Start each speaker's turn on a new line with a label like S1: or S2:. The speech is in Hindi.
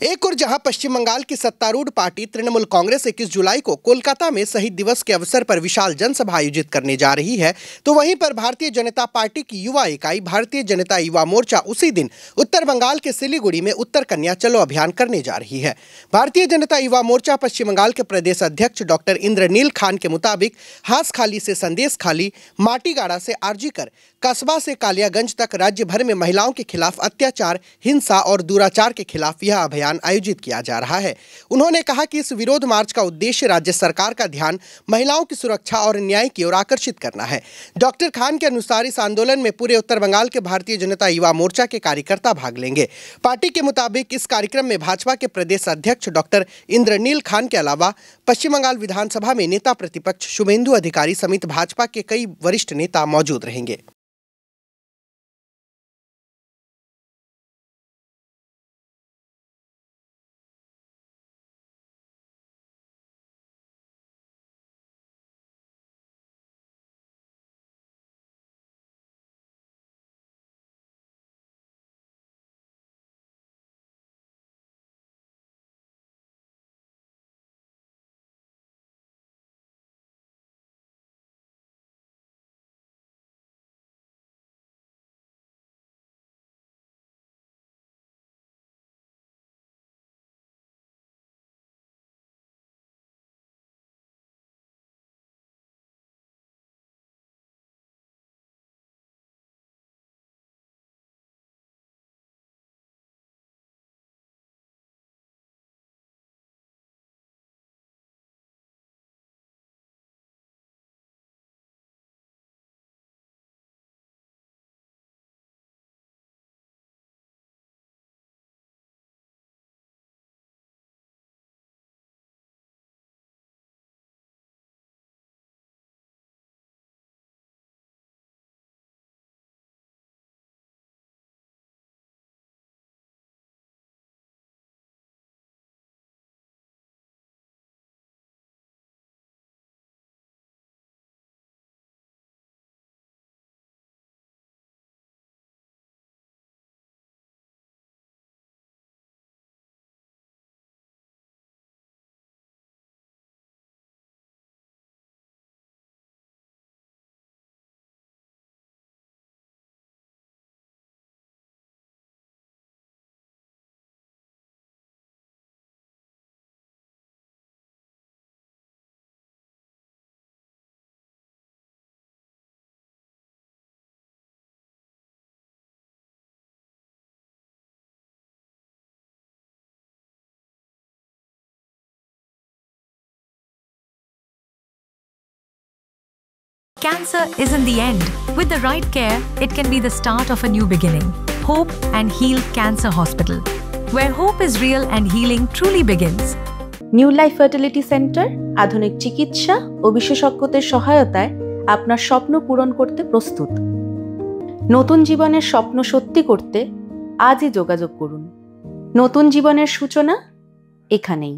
S1: एक और जहां पश्चिम बंगाल की सत्तारूढ़ पार्टी तृणमूल कांग्रेस 21 जुलाई को कोलकाता में शहीद दिवस के अवसर पर विशाल जनसभा आयोजित करने जा रही है, तो वहीं पर भारतीय जनता पार्टी की युवा इकाई भारतीय जनता युवा मोर्चा उसी दिन उत्तर बंगाल के सिलीगुड़ी में उत्तर कन्या चलो अभियान करने जा रही है। भारतीय जनता युवा मोर्चा पश्चिम बंगाल के प्रदेश अध्यक्ष डॉक्टर इंद्रनील खान के मुताबिक हासखाली से संदेश खाली, माटीगाड़ा से आरजीकर, कस्बा से कालियागंज तक राज्य भर में महिलाओं के खिलाफ अत्याचार, हिंसा और दुराचार के खिलाफ यह अभियान आयोजित किया जा रहा है। उन्होंने कहा कि इस विरोध मार्च का उद्देश्य राज्य सरकार का ध्यान महिलाओं की सुरक्षा और न्याय की ओर आकर्षित करना है। डॉक्टर खान के अनुसार इस आंदोलन में पूरे उत्तर बंगाल के भारतीय जनता युवा मोर्चा के कार्यकर्ता भाग लेंगे। पार्टी के मुताबिक इस कार्यक्रम में भाजपा के प्रदेश अध्यक्ष डॉक्टर इंद्रनील खान के अलावा पश्चिम बंगाल विधानसभा में नेता प्रतिपक्ष शुभेंदु अधिकारी समेत भाजपा के कई वरिष्ठ नेता मौजूद रहेंगे।
S2: Cancer isn't the end. With the right care, it can be the start of a new beginning. Hope and Heal Cancer Hospital, where hope is real and healing truly begins.
S3: New life fertility centre আধুনিক চিকিৎসা ও বিশেষজ্ঞদের সহায়তায় আপনার স্বপ্ন পূরণ করতে প্রস্তুত। নতুন জীবনের স্বপ্ন সত্যি করতে আজই যোগাযোগ করুন। নতুন জীবনের সূচনা এখানেই।